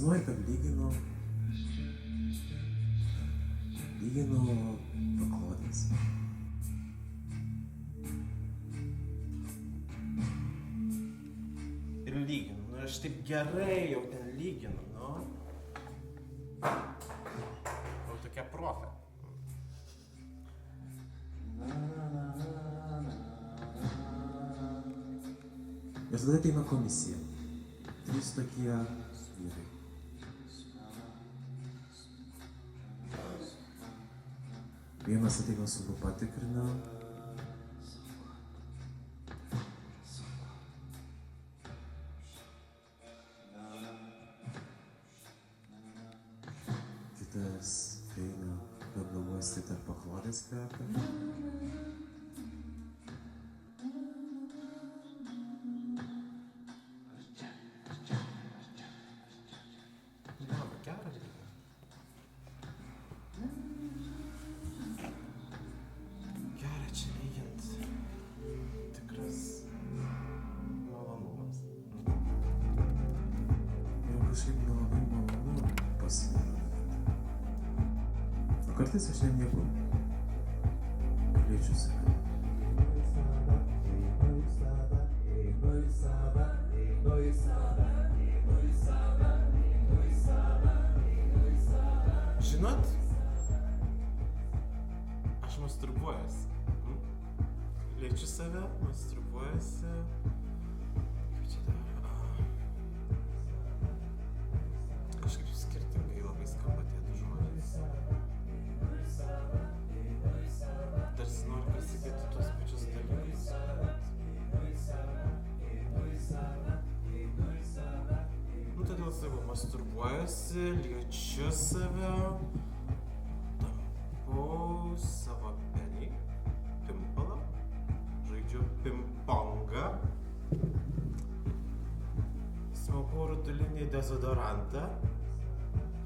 Įsivaizduoju, kad lyginu paklodės. Ir lyginu, aš taip gerai jau ten lyginu, Jau tokia profė. Ir tada ateina komisija. 3 tokie vyrai. Vienas ateina su patikrina. Kitas eina apgalvoti tarp paklodės kvepia. Kažkaip nelabai malonu pasidaryti. O kartais aš nemiegu. Liečiu save. Žinot, aš masturbuojuosi. Liečiu save, masturbuojuosi. Kaip čia dar? Kažkaip skirtingai labai skamba tie du žodžiai. Tarsi noriu pasakyti tuos pačius dalykus. Todėl savo masturbuojuosi, liečiu save, tampau savo penį, pimpalą, žaidžiu pimpongą. Smaukau rutulinį dezodorantą,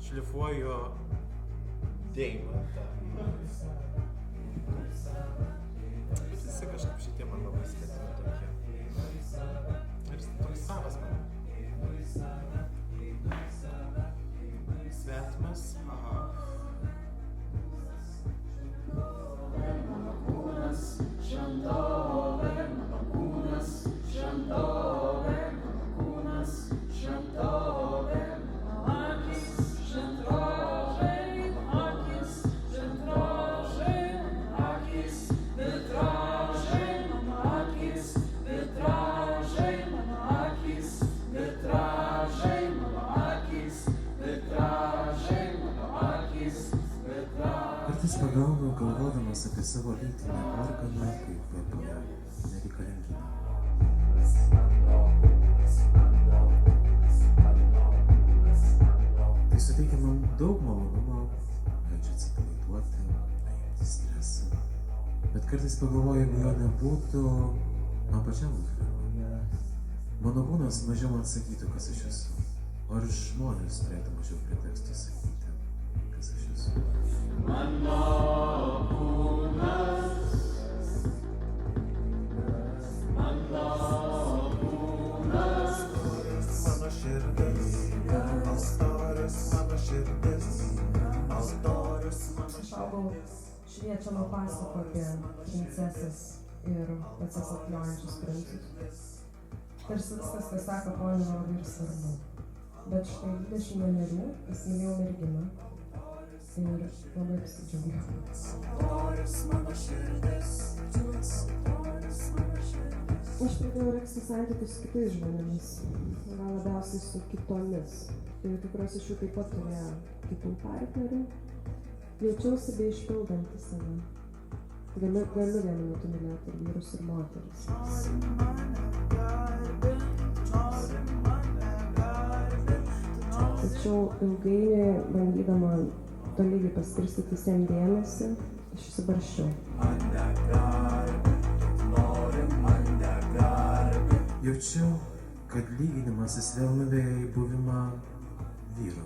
šlifuoju deimantą. Bet visi kažkaip šitie man labai skatino tokie. Ir toks savas man. Svetimas, aha. Mano kūnas, šventovė, mano kūnas, šventovė, mano kūnas, šventovė, mano akis, šventrožai, akis, šventrožai, mano akis, vitražai, mano akis, vitražai, mano akis, vitražai, mano akis, vitražai, mano akis, vitražai. Kartais pagaunu galvodamas apie savo lytinį organą kaip apie nereikalingybę. Tai suteikia man daug malonumo, leidžia atsipalaiduoti, nuimti stresą. Bet kartais pagalvoju, jeigu jo nebūtų, man pačiam būtų lengviau. Mano kūnas mažiau man sakytų, kas aš esu. O ir žmonės turėtų mažiau pretekstų sakyti, kas aš esu. Mano kūnas, mano kūnas, Mano širdis, altorius, mano širdis, altorius, mano Augau šviečiamą pasaką apie princesės ir pačias atliojančius princus. Tarsi viskas, kas sako ponė, labai ir svarbu. Bet štai 21 įsimylėjau merginą ir labai apsidžiaugiau. Aš pradėjau regzti santykius su kitais žmonėmis, gal labiausiai su kitomis. Ir kai kurios iš jų taip pat turėjo kitų partnerių. Jaučiausi beišpildanti save. Galiu vienu metu mylėti ir vyrus, ir moteris. Tačiau ilgainiui, bandydama tolygiai paskirstyti visiems dėmesį, aš išsibarsčiau. Jaučiu, kad lyginimasis vėl nuveja į buvimą vyru,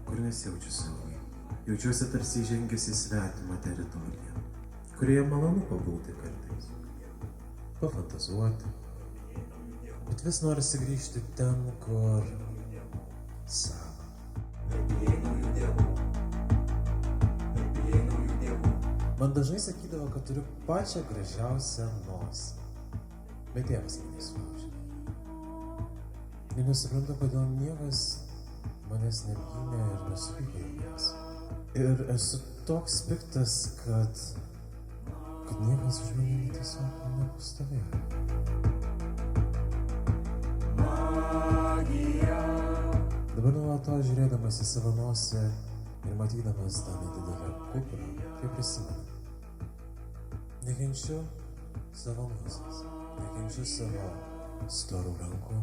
kur nesijaučiu saugiai. Jaučiuosi tarsi įžengęs į svetimą teritoriją, kurioje malonu pabūti kartais, pafantazuoti. Bet vis norisi grįžti ten, kur sava. Man dažnai sakydavo, kad turiu pačią gražiausią nosį. Bet tėvas mane sulaužė. Ir nesuprantu, kodėl niekas manęs neapgynė ir nesupyko manęs. Ir esu toks piktas, kad niekas už manimi tiesiog nepastovėjo. Dabar nuolatos žiūrėdamas į savo nosį ir matydamas tą nedidelę kuprą, tai prisimenu. Nekenčiu savo nosies, nekenčiu savo storų rankų,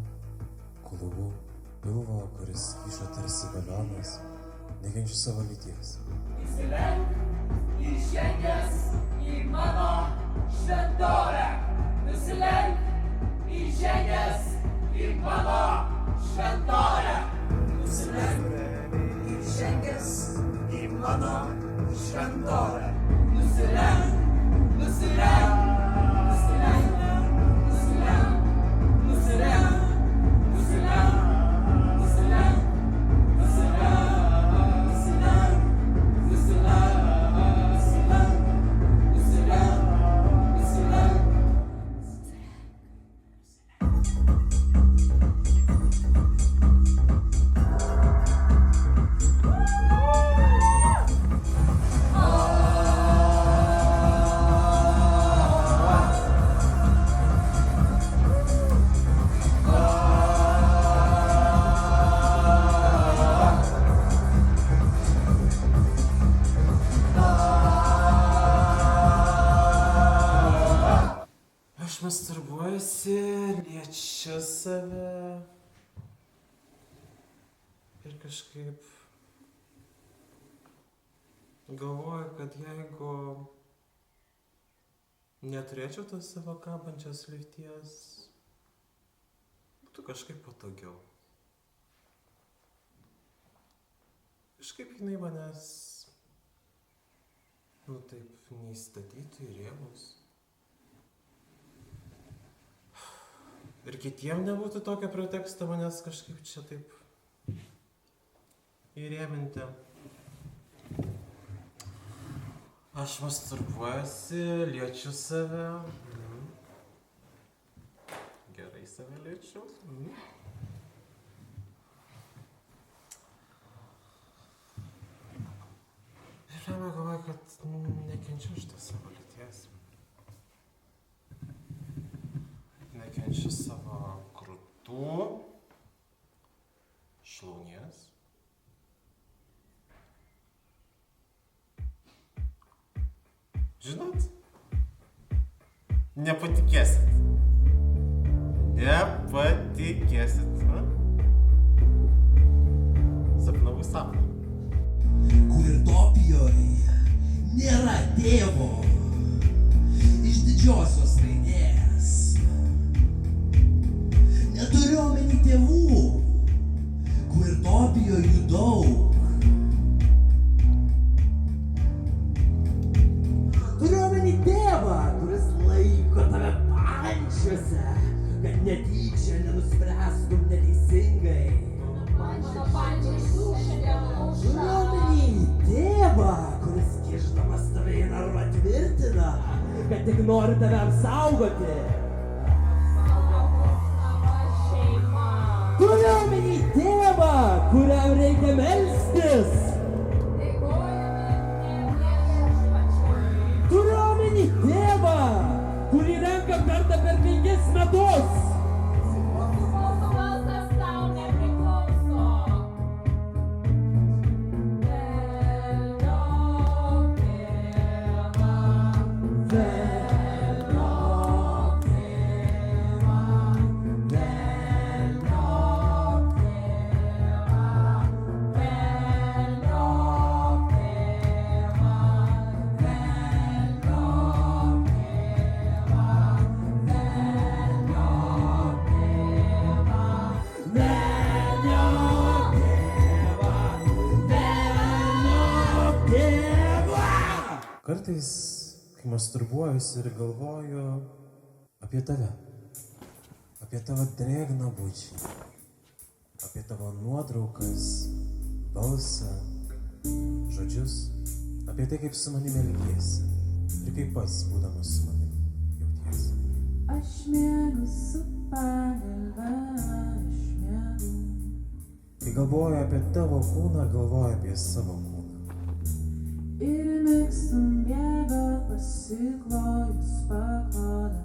klubų, pilvo, kuris kyšo tarsi balionas, nekenčiu savo lyties. Įsilenk, įžengęs į mano šventovę. Nusilenk, įžengęs į mano šventovę. Nusilenk, įžengęs į mano šventovę. Nusilenk, nusilenk, nusilenk, nusilenk, nusilenk, nusilenk, nusilenk, nusilenk, nusilenk, nusilenk, nusilenk, nusilenk, Aš masturbuojuosi, liečiu save ir kažkaip galvoju, kad jeigu neturėčiau tos savo kabančios lyties, būtų kažkaip patogiau. Kažkaip jinai manęs, taip, neįstatytų į rėmus. Ir kitiem nebūtų tokio preteksto manęs kažkaip čia taip įrėminti. Aš masturbuojuosi, liečiu save. Gerai save liečiu. Ir žemė galvoju, kad nekenčiu šitos savo lyties. Nekenčiu savo krūtų, šlaunies. Žinot? Nepatikėsit. Nepatikėsit. Sapnavau sapną. Kvirtopijoje nėra tėvo iš didžiosios raidės. Neturiu omeny tėvų, kvirtopijoje jų daug. Turiu omeny tėvą, kuris laiko tave pančiuose, kad netyčia nenuspręstum neteisingai. Turiu omeny tėvą, kuris kišdamas tave į narvą tvirtina, kad tik nori tave apsaugoti. Turiu omeny tėvą, kuriam reikia melstis. Turiu omeny tėvą, kurį renka kartą per 5 metus. Kartais, kai masturbuojuosi ir galvoju apie tave, apie tavo drėgną bučį, apie tavo nuotraukas balsą, žodžius, apie tai, kaip su manimi elgiesi ir kaip pats, būdamas su manimi, jautiesi. Aš miegu su pagalba, aš miegu. Kai galvoju apie tavo kūną, galvoju apie savo kūną. Ir mėgstu miegot pasiklojus paklodę.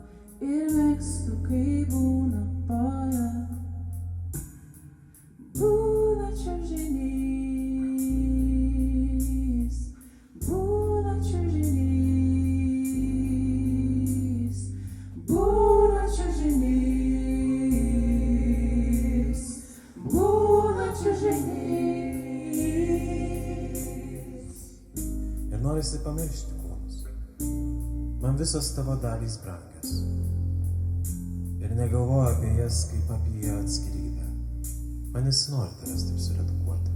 Ir mėgstu, kai būna poja. Būna čiužinys, būna čiužinys, būna čiužinys, būna čiužinys. Ir norisi pamiršti kūnus. Man visos tavo dalys brangios. Ir negalvoju apie jas kaip apie atskirybę. Man nesinori tavęs taip suredukuoti.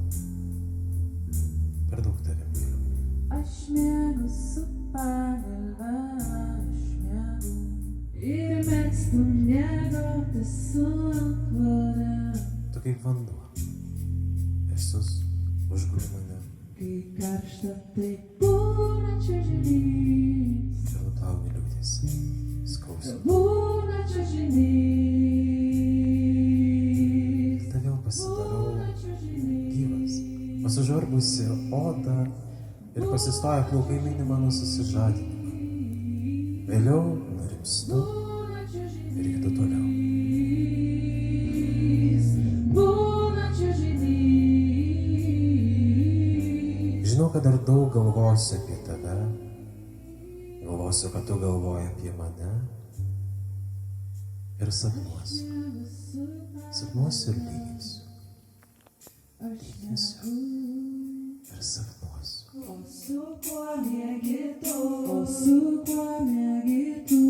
Per daug tave myliu. Aš miegu su pagalba, aš miegu. Ir mėgstu miegoti su antklode. Tu kaip vanduo. Visus užguli mane Kai karšta, tai būna čiužinys. ir nuplauni liūdėsi, skausmą. Būna čiužinys. Tada vėl pasidarau Būna čiužinys. gyvas. O sužvarbusi oda ir pasistoja plaukai mini mano susižadinimą. Vėliau nurimstu Būna čiužinys. ir judu toliau. Būna čiužinys. Žinau, kad dar daug galvosiu apie tave. Galvosiu, kad tu galvoji apie mane. Ir sapnuosiu. Sapnuosiu ir lyginsiu. Aš Lyginsiu ir sapnuosiu. O su kuo miegi tu? O su kuo miegi tu?